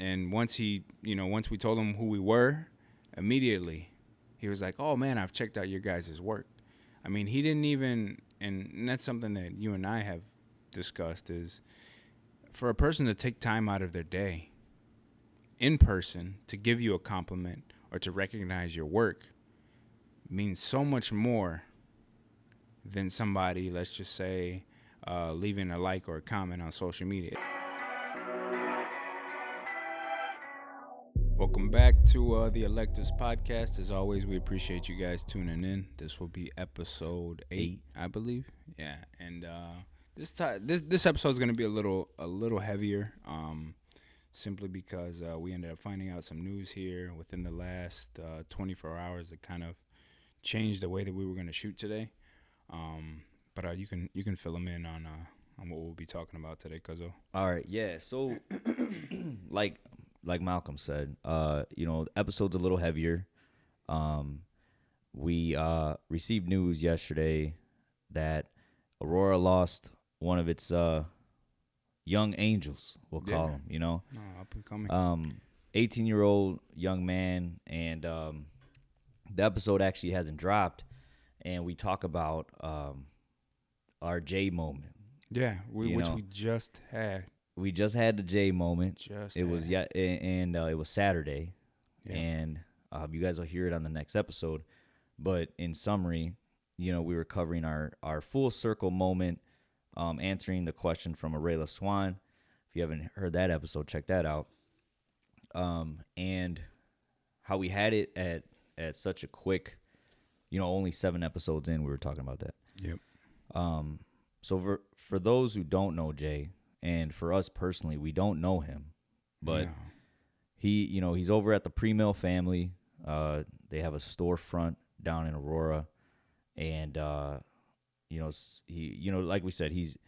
And once once we told him who we were, immediately he was like, "Oh man, I've checked out your guys' work." I mean, he didn't even, and that's something that you and I have discussed, is for a person to take time out of their day in person to give you a compliment or to recognize your work means so much more than somebody, let's just say, leaving a like or a comment on social media. Welcome back to the Electors podcast. As always, we appreciate you guys tuning in. This will be episode 8, I believe. Yeah, and this episode is going to be a little heavier, simply because we ended up finding out some news here within the last 24 hours that kind of changed the way that we were going to shoot today. But you can fill them in on what we'll be talking about today, Cuzzo. All right, yeah. So, like Malcolm said, the episode's a little heavier. We received news yesterday that Aurora lost one of its young angels, we'll call him, No, up and coming. 18-year-old young man, and the episode actually hasn't dropped, and we talk about our J moment. Yeah, we just had. We just had the J moment. It was Saturday, and you guys will hear it on the next episode. But in summary, we were covering our full circle moment, answering the question from Arayla Swan. If you haven't heard that episode, check that out. And how we had it at such a quick, only 7 episodes in, we were talking about that. Yep. So for those who don't know Jay, and for us personally, we don't know him, but he's over at the Pre-Mill family. They have a storefront down in Aurora, and like we said, he's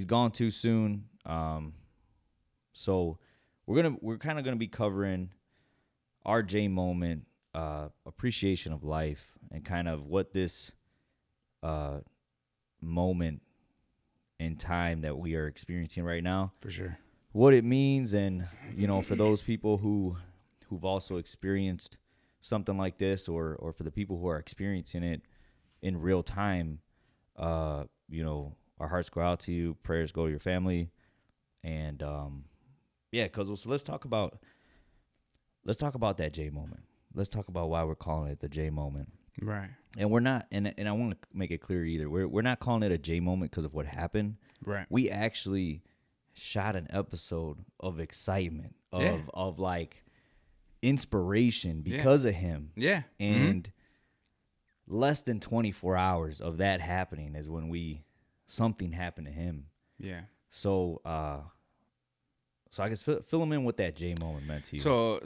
gone too soon. So we're kind of gonna be covering our J moment, appreciation of life, and kind of what this moment in time that we are experiencing right now, for sure, what it means, and for those people who've also experienced something like this, or for the people who are experiencing it in real time, our hearts go out to you, prayers go to your family, and so let's talk about that J moment. Let's talk about why we're calling it the J moment. Right. And we're not, and I want to make it clear either. We're not calling it a J moment because of what happened. Right. We actually shot an episode of excitement, of like inspiration because of him. Yeah. And less than 24 hours of that happening is when something happened to him. Yeah. So I guess fill him in what that J moment meant to you. So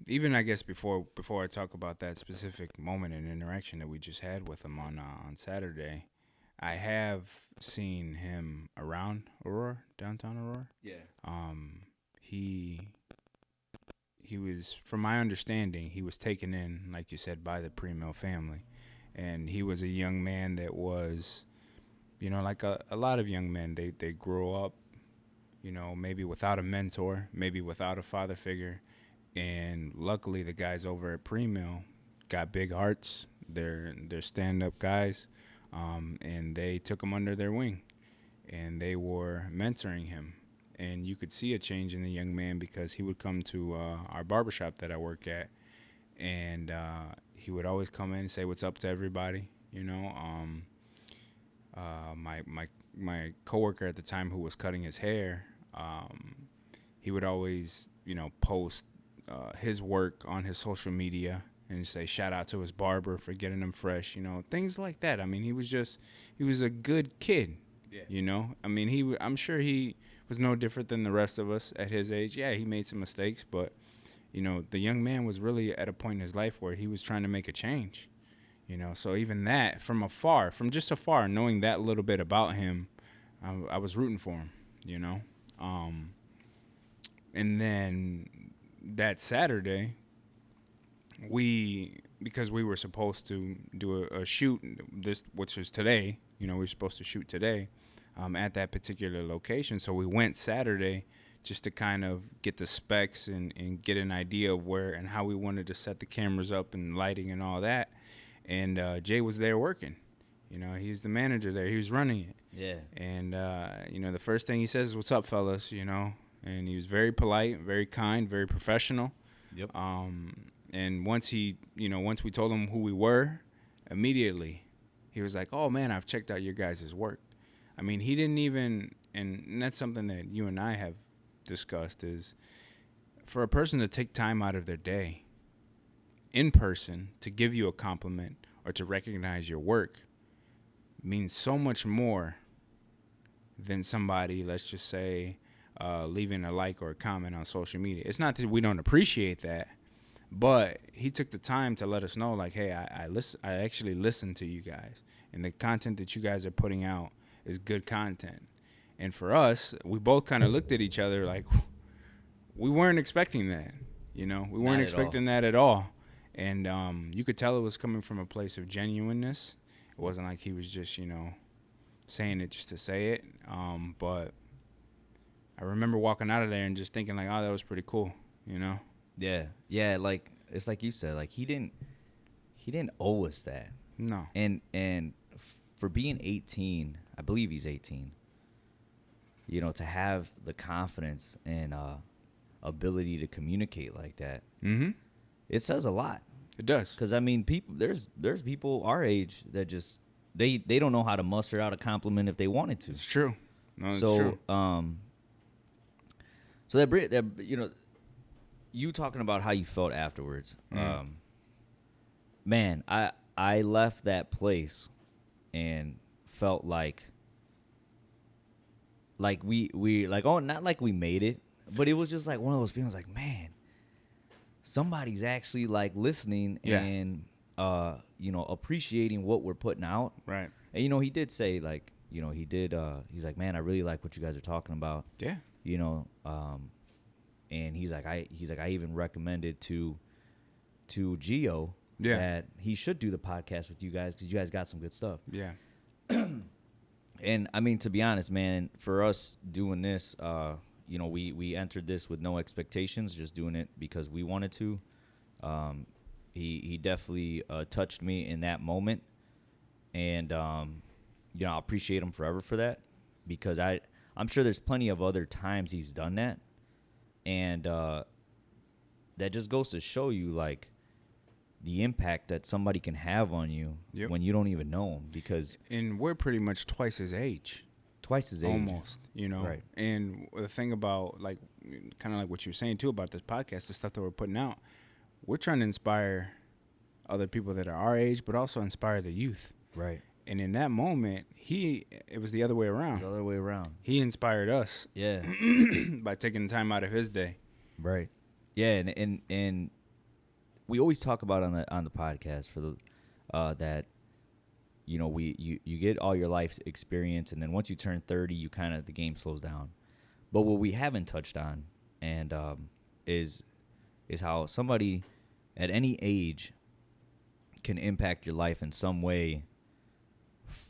even I guess before I talk about that specific moment and interaction that we just had with him on Saturday, I have seen him around Aurora, downtown Aurora. Yeah. He was, from my understanding, he was taken in, like you said, by the Pre-Mill family, and he was a young man that was, like a lot of young men, they grow up, maybe without a mentor, maybe without a father figure. And luckily, the guys over at Pre-Mill got big hearts. They're stand-up guys, and they took him under their wing, and they were mentoring him. And you could see a change in the young man because he would come to our barbershop that I work at, and he would always come in and say what's up to everybody. My coworker at the time who was cutting his hair, he would always post his work on his social media and say shout out to his barber for getting him fresh, things like that. I mean, he was a good kid. Yeah. I mean, I'm sure he was no different than the rest of us at his age. Yeah, he made some mistakes, but the young man was really at a point in his life where he was trying to make a change. So even that, from just afar, knowing that little bit about him, I was rooting for him. And then that Saturday, because we were supposed to do a shoot, which is today, we were supposed to shoot today at that particular location. So we went Saturday just to kind of get the specs and get an idea of where and how we wanted to set the cameras up and lighting and all that. And Jay was there working. You know, he's the manager there. He was running it. Yeah. And, you know, the first thing he says is, "What's up, fellas?" You know, and he was very polite, very kind, very professional. Yep. And once we told him who we were, immediately he was like, "Oh, man, I've checked out your guys' work." I mean, he didn't even, and that's something that you and I have discussed, is for a person to take time out of their day in person to give you a compliment or to recognize your work means so much more than somebody, let's just say, leaving a like or a comment on social media. It's not that we don't appreciate that, but he took the time to let us know, like, hey, I actually listen to you guys, and the content that you guys are putting out is good content. And for us, we both kind of looked at each other like we weren't expecting that. You know, we weren't expecting that at all. And you could tell it was coming from a place of genuineness. It wasn't like he was just, you know, saying it just to say it. But I remember walking out of there and just thinking like, oh, that was pretty cool, you know? Yeah. Yeah, like it's like you said, like he didn't owe us that. No. And for being 18, I believe he's 18. You know, to have the confidence and ability to communicate like that, it says a lot. It does. Because I mean, there's people our age that just they don't know how to muster out a compliment if they wanted to. It's true. No, it's so true. So that you know, you talking about how you felt afterwards. Man, I left that place and felt like we like, oh, not like we made it, but it was just like one of those feelings like, man, somebody's actually like listening and you know, appreciating what we're putting out. Right. And you know, he did say like, you know, he's like, man, I really like what you guys are talking about. Yeah. You know, and he's like I even recommended to Gio that he should do the podcast with you guys because you guys got some good stuff. Yeah. And I mean, to be honest, man, for us doing this, you know, we entered this with no expectations, just doing it because we wanted to. He definitely touched me in that moment, and you know, I appreciate him forever for that because I'm sure there's plenty of other times he's done that, and that just goes to show you like the impact that somebody can have on you when you don't even know them. Because and we're pretty much twice his age. Almost, you know. Right. And the thing about, like, kind of like what you're saying too about this podcast, the stuff that we're putting out, we're trying to inspire other people that are our age, but also inspire the youth. Right. And in that moment, it was the other way around. The other way around. He inspired us. Yeah. By taking the time out of his day. Right. Yeah, and we always talk about on the podcast for the that, you know, you get all your life's experience, and then once you turn 30, you kind of, the game slows down. But what we haven't touched on and is how somebody at any age can impact your life in some way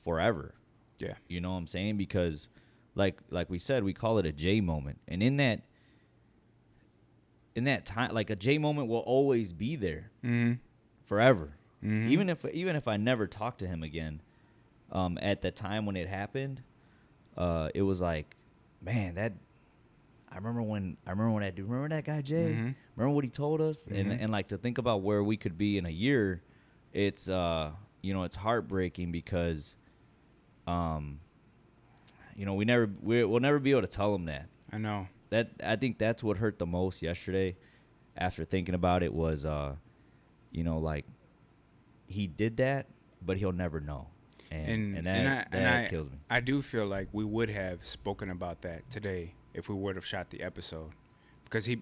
forever. Yeah. You know what I'm saying? Because like we said, we call it a J moment. And in that time, like, a J moment will always be there forever. Even if I never talk to him again, at the time when it happened, it was like, man, that I remember when I do remember that guy Jay. Remember what he told us, and like, to think about where we could be in a year, it's you know, it's heartbreaking because you know, we'll never be able to tell him that. I know. That, I think that's what hurt the most yesterday after thinking about it was, you know, like, he did that, but he'll never know. And that kills me. I do feel like we would have spoken about that today if we would have shot the episode. Because he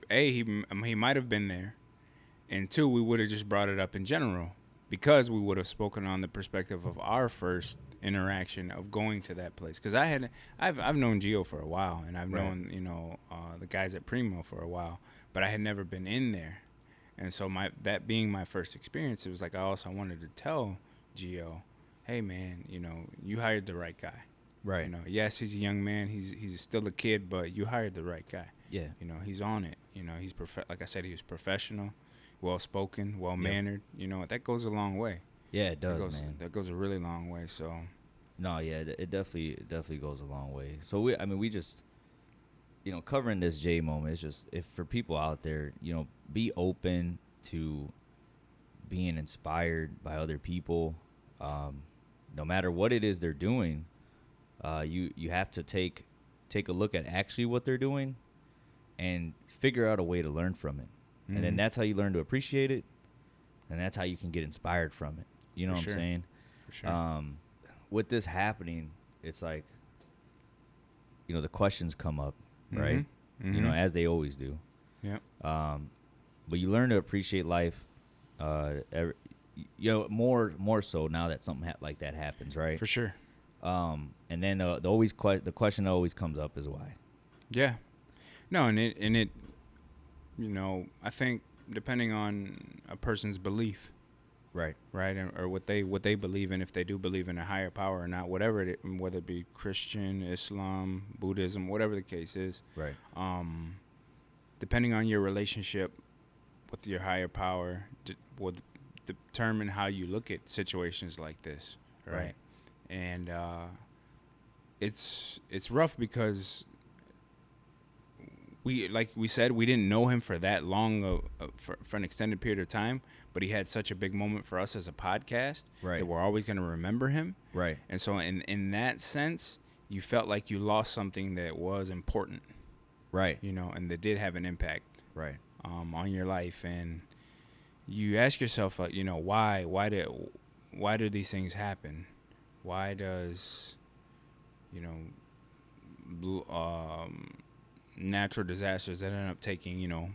might have been there, and two, we would have just brought it up in general because we would have spoken on the perspective of our first interaction of going to that place. Because I've known Gio for a while, and I've known, you know, the guys at Primo for a while, but I had never been in there. And so that being my first experience, it was like I also wanted to tell Gio, hey man, you know, you hired the right guy. Right. Yes, he's a young man. He's still a kid, but you hired the right guy. Yeah. He's on it. He's like I said, he was professional, well spoken, well mannered. That goes a long way. Yeah, it does, man. That goes a really long way. So. No, yeah, it definitely goes a long way. So we just, covering this J moment. It's just, if for people out there, be open to being inspired by other people, no matter what it is they're doing. You have to take a look at actually what they're doing, and figure out a way to learn from it, and then that's how you learn to appreciate it, and that's how you can get inspired from it. You know what I'm saying? For sure. With this happening, it's like, the questions come up, right? As they always do. Yeah. But you learn to appreciate life, more so now that something like that happens, right? For sure. And then the question that always comes up is why. Yeah. No, and it I think depending on a person's belief, right, or what they believe in, if they do believe in a higher power or not, whether it be Christian, Islam, Buddhism, whatever the case is, right. Depending on your relationship with your higher power, will determine how you look at situations like this, right? And it's rough because like we said, we didn't know him for that long, for an extended period of time, but he had such a big moment for us as a podcast, right, that we're always going to remember him. Right. And so in that sense, you felt like you lost something that was important. Right. And that did have an impact. Right. On your life. And you ask yourself, why do these things happen? Why does, natural disasters that end up taking,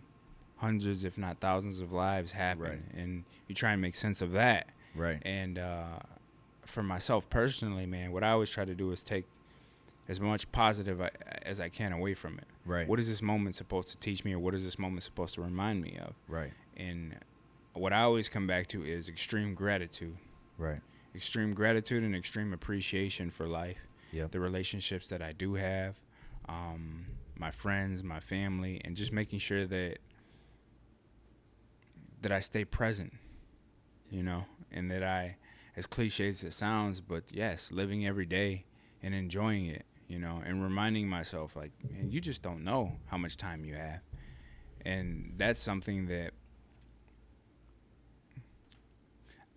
hundreds, if not thousands of lives happen? Right. And you try and make sense of that. Right. And for myself personally, man, what I always try to do is take as much positive as I can away from it. Right. What is this moment supposed to teach me, or what is this moment supposed to remind me of? Right. And what I always come back to is extreme gratitude. Right. Extreme gratitude and extreme appreciation for life. Yep. The relationships that I do have, my friends, my family, and just making sure that I stay present, and that I, as cliche as it sounds, but yes, living every day and enjoying it, and reminding myself, like, man, you just don't know how much time you have. And that's something that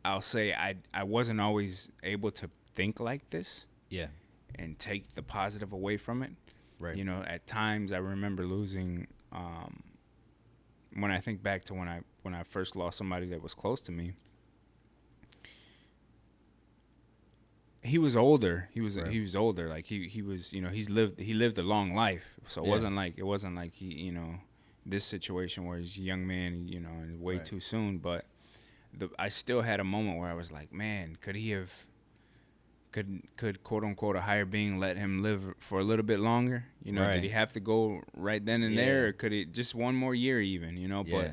I'll say I wasn't always able to think like this. Yeah. And take the positive away from it. Right. At times I remember losing, when I think back to when I first lost somebody that was close to me. He was older. He was older. Like he was, he lived a long life. So it wasn't like he, this situation where he's a young man, and way too soon. But I still had a moment where I was like, man, could quote unquote a higher being let him live for a little bit longer? Did he have to go right then and there, or could it just one more year even? But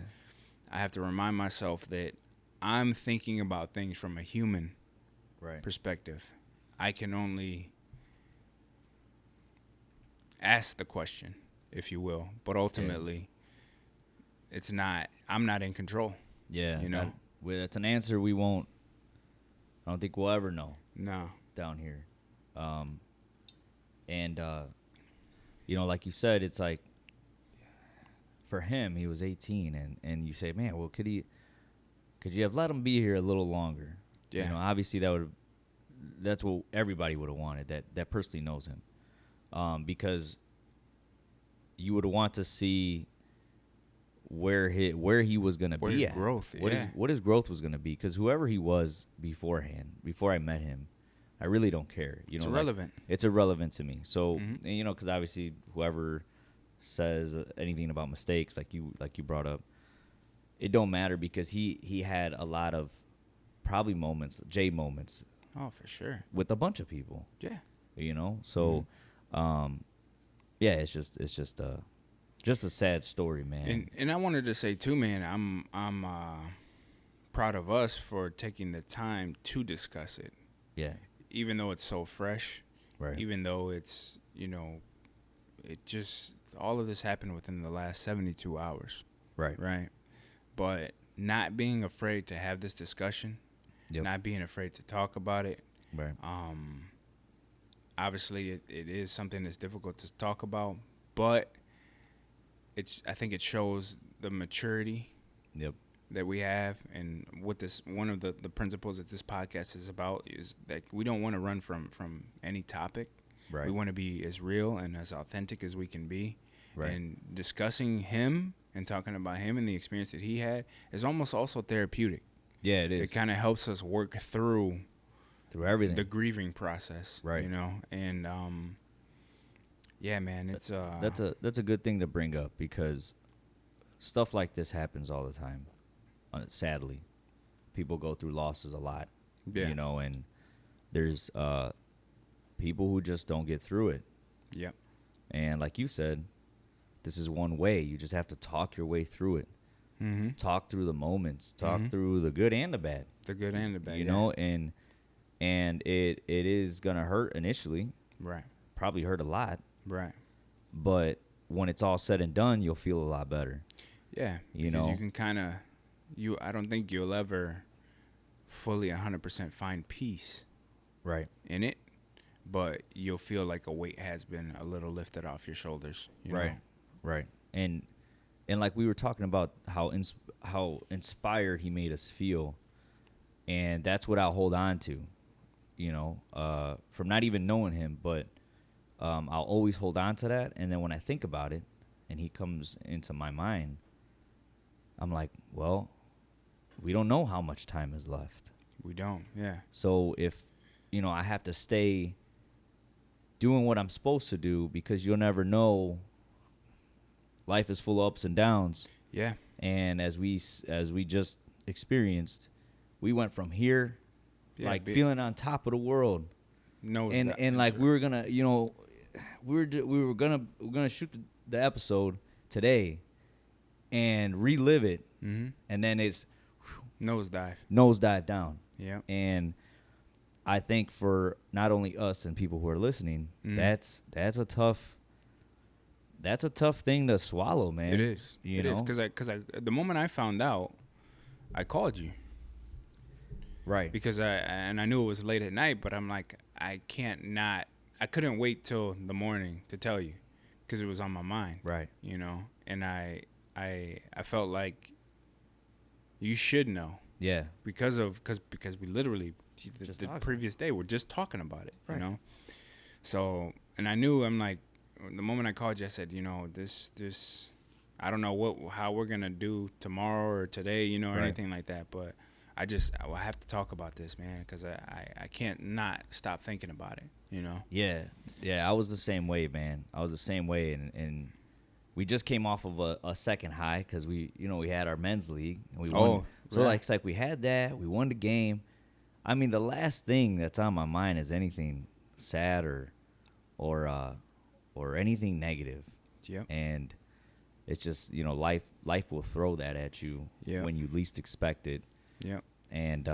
I have to remind myself that I'm thinking about things from a human perspective. I can only ask the question, if you will, but ultimately, I'm not in control. Yeah, that's an answer I don't think we'll ever know. No. Down here, like you said, it's like, for him, he was 18, and you say, man, well, could you have let him be here a little longer? Yeah. Obviously that's what everybody would have wanted, that personally knows him, because you would want to see where he was going to be at. Growth, what his growth was going to be, because whoever he was beforehand, before I met him, I really don't care. It's irrelevant. It's irrelevant to me. So, because obviously whoever says anything about mistakes, like you brought up, it don't matter, because he had a lot of probably J moments. Oh, for sure. With a bunch of people. Yeah. So, it's just a sad story, man. And I wanted to say too, man, I'm proud of us for taking the time to discuss it. Yeah. Even though it's so fresh, Right. even though it's, you know, it just, all of this happened within the last 72 hours, Right. right? But not being afraid to have this discussion, Yep. not being afraid to talk about it. Right. Obviously, it is something that's difficult to talk about, but I think it shows the maturity Yep. that we have, and what this, one of the principles that this podcast is about is that we don't want to run from any topic. Right. We want to be as real and as authentic as we can be. Right. And discussing him and talking about him and the experience that he had is almost also therapeutic. Yeah, it is. It kind of helps us work through everything. the grieving process, Right. You know, and yeah, man, it's That's a good thing to bring up, because stuff like this happens all the time. Sadly, people go through losses a lot, yeah, you know, and there's people who just don't get through it. Yep. And like you said, this is one way. You just have to talk your way through it. Mm-hmm. Talk through the moments. Talk Mhm. through the good and the bad. The good and the bad, You yeah. know, and it is gonna hurt initially. Right. Probably hurt a lot, Right. but when it's all said and done, you'll feel a lot better. Yeah. You because know? you can kind of, I don't think you'll ever fully 100% find peace Right. in it, but you'll feel like a weight has been a little lifted off your shoulders. You Right. know? Right. And like we were talking about how inspired he made us feel, and that's what I'll hold on to, you know, from not even knowing him, but I'll always hold on to that. And then when I think about it and he comes into my mind, I'm like, well, we don't know how much time is left. We don't. Yeah. So if, you know, I have to stay doing what I'm supposed to do, because you'll never know. Life is full of ups and downs. Yeah. And as we just experienced, we went from here, Yeah, like feeling on top of the world, knows and that and like into we were gonna, you know, we were gonna shoot the episode today, and relive it, Mhm. and then it's nosedive. down. Yeah. And I think for not only us and people who are listening, Mhm. that's a tough thing to swallow, man. It is. You It know? is because the moment I found out, I called you. Right. Because I knew it was late at night, but I'm like, I couldn't wait till the morning to tell you, because it was on my mind. Right. You know, and I felt like you should know, Yeah. because we literally Just the talking. previous day we're just talking about it. Right. You know, so, and I knew, I'm like, the moment I called you, I said, you know, this I don't know how we're gonna do tomorrow or today, you know, or Right. anything like that, but I will have to talk about this, man, because I can't not stop thinking about it, you know. Yeah. Yeah. I was the same way, man. I was the same way, and we just came off of a second high, because we had our men's league and we won. So right. like it's like we had that, we won the game. I mean, the last thing that's on my mind is anything sad or anything negative. Yep. And it's just, you know, life will throw that at you Yep. when you least expect it. Yep. And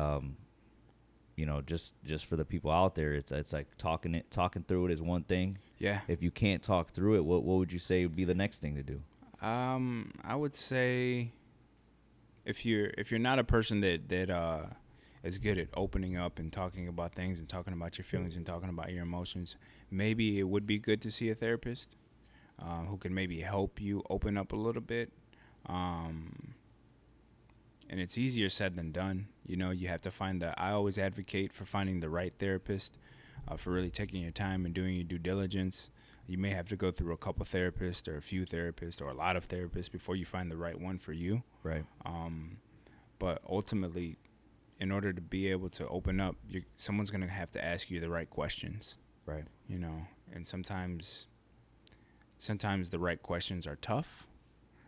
you know, just for the people out there, it's like talking through it is one thing. Yeah. If you can't talk through it, what would you say would be the next thing to do? I would say, if you're not a person that is good at opening up and talking about things and talking about your feelings and talking about your emotions, maybe it would be good to see a therapist who can maybe help you open up a little bit. And it's easier said than done. You know, you have to I always advocate for finding the right therapist, for really taking your time and doing your due diligence. You may have to go through a couple therapists or a few therapists or a lot of therapists before you find the right one for you. Right. But ultimately, in order to be able to open up, someone's going to have to ask you the right questions. Right. You know, and sometimes the right questions are tough.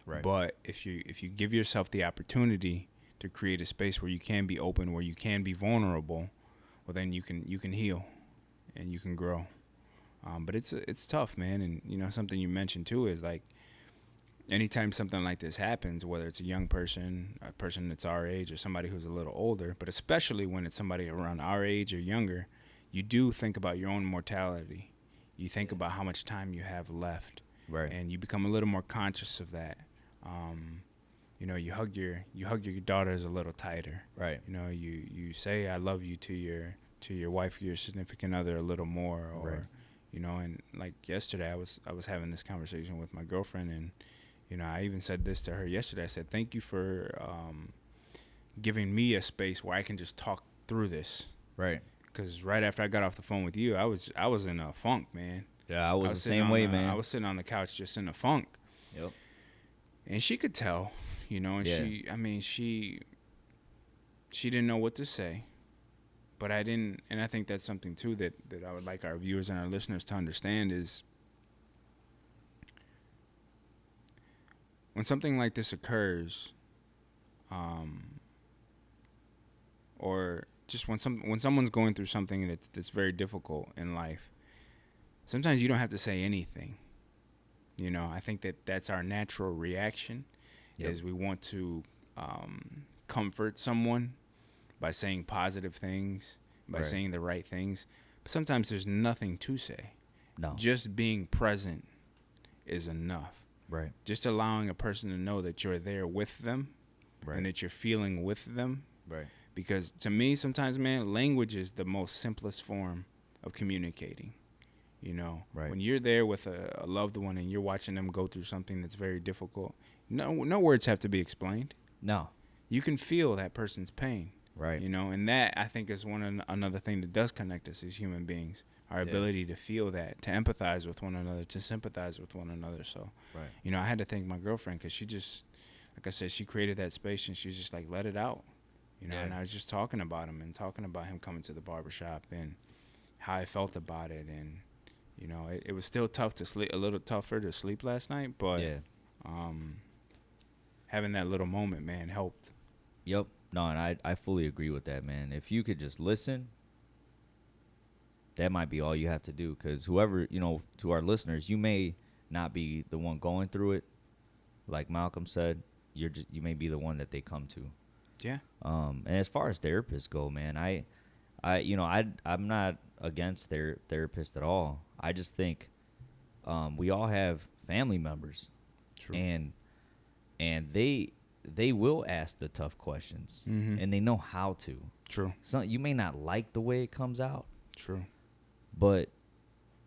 Right. But if you give yourself the opportunity to create a space where you can be open, where you can be vulnerable, well, then you can heal and you can grow. But it's tough, man. And, you know, something you mentioned too is like, anytime something like this happens, whether it's a young person, a person that's our age, or somebody who's a little older, but especially when it's somebody around our age or younger, you do think about your own mortality. you think about how much time you have left, Right. and you become a little more conscious of that. You know, you hug your daughters a little tighter. Right. You know, you say I love you to your wife or your significant other a little more, or Right. you know, and like yesterday I was having this conversation with my girlfriend, and you know, I even said this to her yesterday. I said, thank you for giving me a space where I can just talk through this. Right. Because right after I got off the phone with you, I was in a funk, man. Yeah, I was the sitting same on way, man. I was sitting on the couch just in a funk. Yep. And she could tell, you know, and Yeah. she didn't know what to say. But I didn't, and I think that's something too that I would like our viewers and our listeners to understand is when something like this occurs, or just when someone's going through something that's very difficult in life, sometimes you don't have to say anything. You know, I think that's our natural reaction. Yep. Is we want to comfort someone by saying positive things, by Right. saying the right things. But sometimes there's nothing to say. No. Just being present is enough. Right. Just allowing a person to know that you're there with them, Right. and that you're feeling with them. Right. Because to me, sometimes, man, language is the most simplest form of communicating. You know, Right. when you're there with a loved one and you're watching them go through something that's very difficult, no words have to be explained. No. You can feel that person's pain. Right. You know, and that I think is another thing that does connect us as human beings. Our Yeah. ability to feel that, to empathize with one another, to sympathize with one another. So, Right. you know, I had to thank my girlfriend because she just, like I said, she created that space and she was just like, let it out. You know, Yeah. and I was just talking about him and talking about him coming to the barbershop and how I felt about it. And, you know, it was still tough to sleep, a little tougher to sleep last night, but Yeah. having that little moment, man, helped. Yep. No, and I fully agree with that, man. If you could just listen, that might be all you have to do. Because whoever, you know, to our listeners, you may not be the one going through it. Like Malcolm said, you may be the one that they come to. Yeah. And as far as therapists go, man, I'm not against therapists at all. I just think we all have family members, True. and they will ask the tough questions, Mm-hmm. and they know how to. True. So you may not like the way it comes out, True. but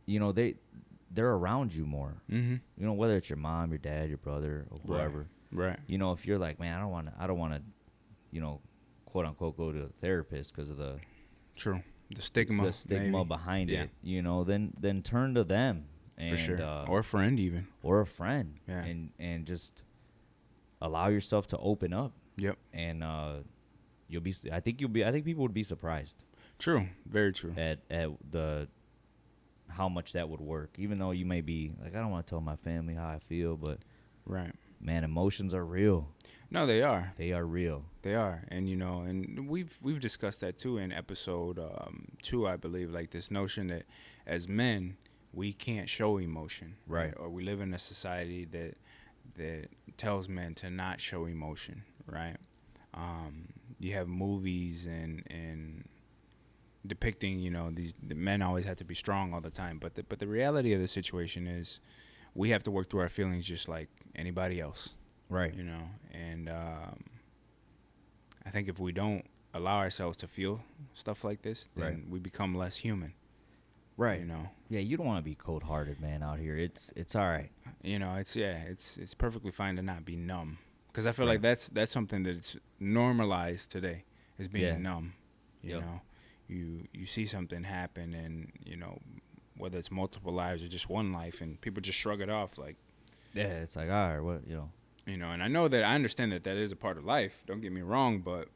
you know they're around you more. Mm-hmm. You know, whether it's your mom, your dad, your brother, or whoever. Right. You know, if you're like, man, I don't want to, you know, quote unquote, go to a therapist because of the True. The stigma maybe. behind Yeah. it. You know, then turn to them and, For sure. Or a friend even. or a friend, Yeah. and just allow yourself to open up. Yep. And I think people would be surprised True. Very true. at the how much that would work. Even though you may be like, I don't want to tell my family how I feel, but Right. man, emotions are real. No, they are. They are real. They are. And, you know, and we've discussed that too in episode 2, I believe, like this notion that as men, we can't show emotion. Right. Or we live in a society that tells men to not show emotion, right? You have movies and depicting, you know, the men always have to be strong all the time. But the reality of the situation is we have to work through our feelings just like anybody else. Right. You know, and I think if we don't allow ourselves to feel stuff like this, then Right. we become less human. Right. You know. Yeah, you don't want to be cold-hearted, man, out here. It's all right. You know, it's perfectly fine to not be numb, because I feel Right. like that's something that's normalized today, is being Yeah. numb. You Yep. know, you see something happen, and you know, whether it's multiple lives or just one life, and people just shrug it off like. Yeah, it's like, all right, what, you know. You know, and I know that I understand that is a part of life. Don't get me wrong, but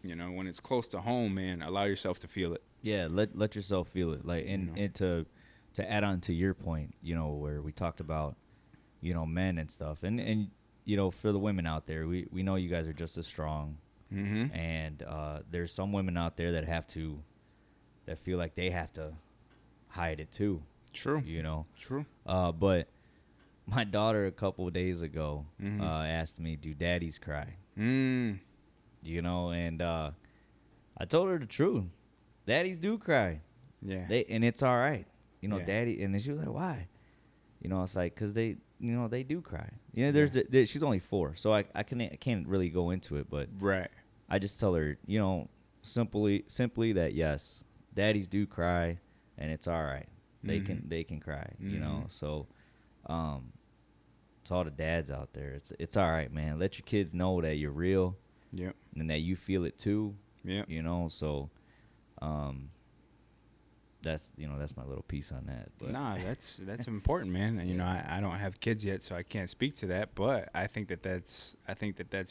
you know, when it's close to home, man, allow yourself to feel it. Yeah, let yourself feel it. Like, and, You know. and to add on to your point, you know, where we talked about, you know, men and stuff, and you know, for the women out there, we know you guys are just as strong, Mm-hmm. and there's some women out there that feel like they have to hide it too, True. you know. True. But my daughter a couple of days ago Mhm. asked me, "Do daddies cry?" Mm. You know, and I told her the truth. Daddies do cry. Yeah. And it's all right. you know, Yeah. daddy. And then she was like, why? You know, it's like, because they, you know, they do cry. You know, she's only 4, so I can't really go into it, but Right. I just tell her, you know, simply that yes, daddies do cry, and it's all right. They can cry, you know. So, um, to all the dads out there, it's all right, man. Let your kids know that you're real, Yep. and that you feel it too, Yep. you know. So, um, that's my little piece on that. But Nah, that's important, man. And, you know, I don't have kids yet, so I can't speak to that. But I think that's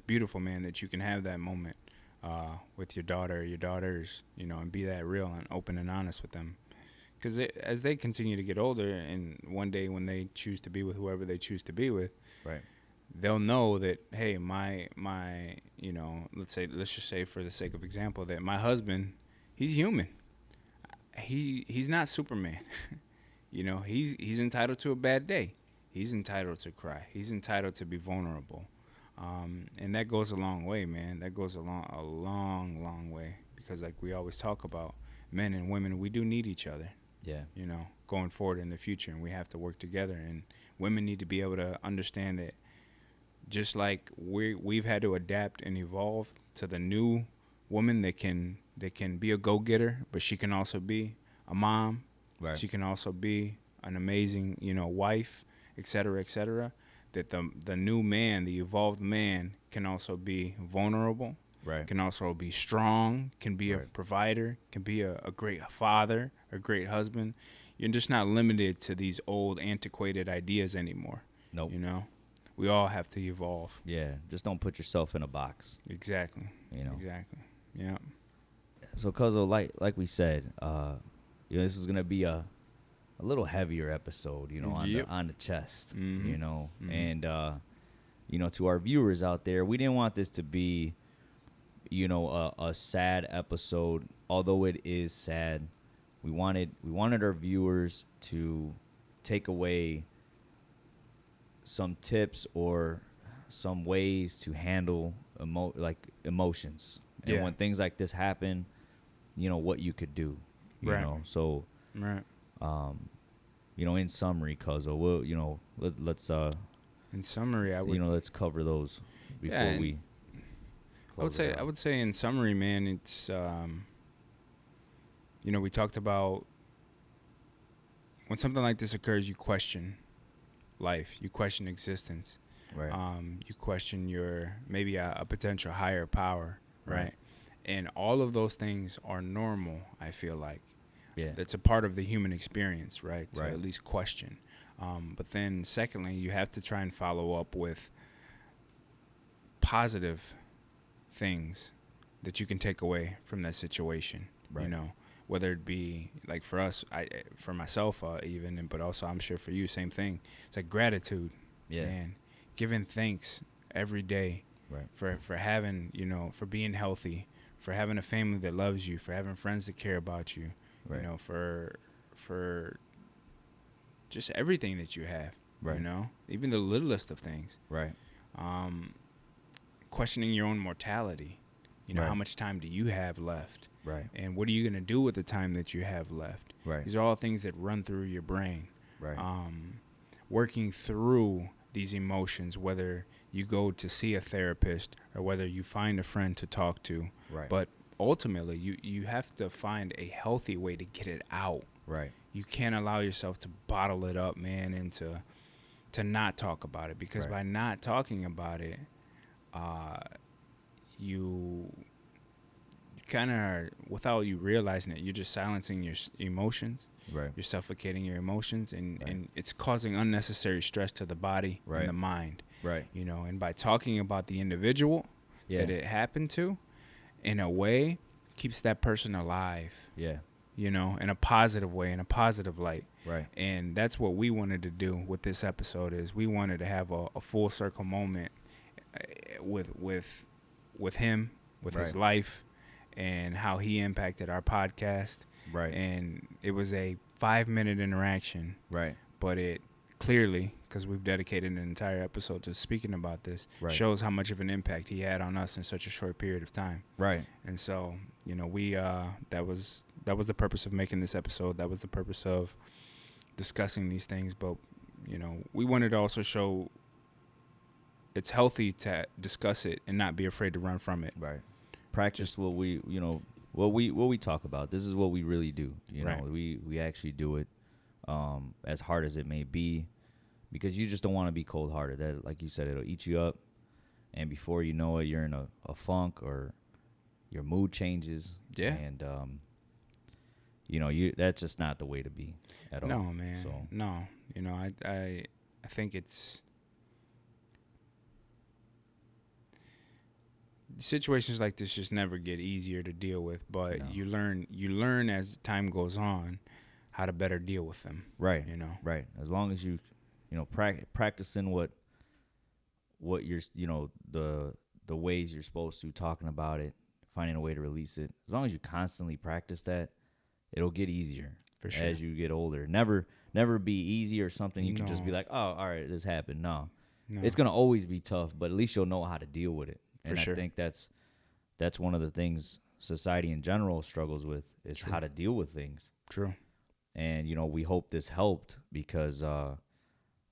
beautiful, man. That you can have that moment with your daughter, or your daughters, you know, and be that real and open and honest with them. Because as they continue to get older, and one day when they choose to be with whoever they choose to be with, right, they'll know that, hey, my you know, let's just say for the sake of example, that my husband, he's human. He's not Superman. You know, he's entitled to a bad day. He's entitled to cry. He's entitled to be vulnerable. And that goes a long way, man. That goes a long way, because like we always talk about, men and women, we do need each other. yeah, You know, going forward in the future, and we have to work together. And women need to be able to understand that, just like we've had to adapt and evolve to the new woman that can be a go-getter, but she can also be a mom. right, She can also be an amazing, you know, wife, et cetera, et cetera. That the new man, the evolved man, can also be vulnerable, right, can also be strong, can be a right. provider, can be a great father, a great husband. You're just not limited to these old, antiquated ideas anymore. Nope. You know, we all have to evolve. Yeah, just don't put yourself in a box. Exactly. You know. Exactly. Yeah. So, Cuzzo, like we said, you know, this is gonna be a little heavier episode, you know, Yep. on the chest, Mhm. you know, Mhm. and you know, to our viewers out there, we didn't want this to be, you know, a sad episode. Although it is sad, we wanted our viewers to take away some tips or some ways to handle emotions, and Yeah. when things like this happen, you know what you could do, you Right. know. So, Right. you know, in summary, Cuzzo, we'll, you know, let's In summary, I would. you know, let's cover those before Yeah, we. close it I out. would say in summary, man, it's you know, we talked about when something like this occurs, you question life, you question existence, Right. you question your maybe a potential higher power, right? Right. And all of those things are normal. I feel like Yeah. that's a part of the human experience, right? To Right. at least question. But then, secondly, you have to try and follow up with positive things that you can take away from that situation. Right. You know, whether it be like for us, for myself, even, but also I'm sure for you, same thing. It's like gratitude, Yeah. man, giving thanks every day Right. for having, you know, for being healthy, for having a family that loves you, for having friends that care about you, Right. you know, for just everything that you have, Right. you know, even the littlest of things. Right. Questioning your own mortality. You know, Right. how much time do you have left? Right. And what are you going to do with the time that you have left? Right. These are all things that run through your brain. Right. Working through these emotions, whether you go to see a therapist or whether you find a friend to talk to. Right. But ultimately, you have to find a healthy way to get it out. Right. You can't allow yourself to bottle it up, man, and to not talk about it, because Right. by not talking about it, you kind of, without you realizing it, you're just silencing your emotions. Right. You're suffocating your emotions, and, Right. and it's causing unnecessary stress to the body Right. and the mind. Right. You know, and by talking about the individual Yeah. that it happened to, in a way, keeps that person alive. Yeah. You know, in a positive way, in a positive light. Right. And that's what we wanted to do with this episode. Is we wanted to have a full circle moment with him, with his Right. life, and how he impacted our podcast. Right. And it was a 5-minute interaction, Right. but it clearly, because we've dedicated an entire episode to speaking about this, Right. shows how much of an impact he had on us in such a short period of time. Right. And so, you know, we that was the purpose of making this episode. That was the purpose of discussing these things, but we wanted to also show it's healthy to discuss it and not be afraid to run from it. Right. Practice what we talk about. This is what we really do. Right. We actually do it as hard as it may be, because you just don't want to be cold-hearted. That, like you said, it'll eat you up, and before you know it, you're in a funk, or your mood changes. Yeah. And that's just not the way to be at all. No, man. So. No. I think it's situations like this just never get easier to deal with, but No. you learn as time goes on how to better deal with them. Right. Right. As long as you practicing what you're, the ways you're supposed to, talking about it, finding a way to release it. As long as you constantly practice that, it'll get easier For sure. as you get older. Never be easy or something you can just be like, oh, all right, this happened. No. It's going to always be tough, but at least you'll know how to deal with it. And For sure. I think that's one of the things society in general struggles with, is True. how to deal with things. True. And, we hope this helped, because, like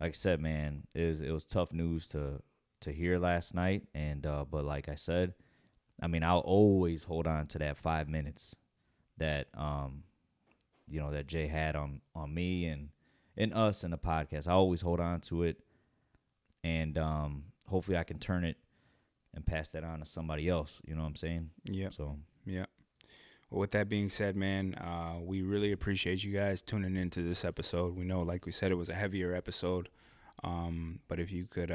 I said, man, it was tough news to hear last night. And, but like I said, I mean, I'll always hold on to that 5 minutes that, that Jay had on me and us in the podcast. I always hold on to it. And, hopefully I can turn it and pass that on to somebody else. You know what I'm saying? Yeah. So, yeah. Well, with that being said, man, we really appreciate you guys tuning into this episode. We know, like we said, it was a heavier episode. But if you could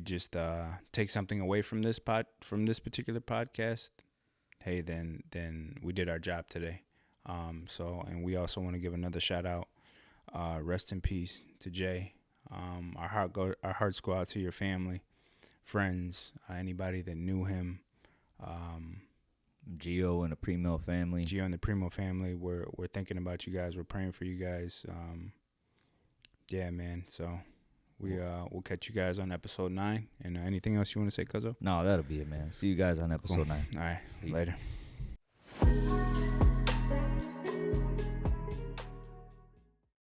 just take something away from this particular podcast, hey, then we did our job today. And we also want to give another shout out. Rest in peace to Jay. Our hearts go out to your family, friends, anybody that knew him. Gio and the Primo family. We're thinking about you guys. We're praying for you guys. Yeah, man. So we'll catch you guys on episode 9. And anything else you want to say, Cuzzo? No, that'll be it, man. See you guys on episode 9. All right. Peace. Later.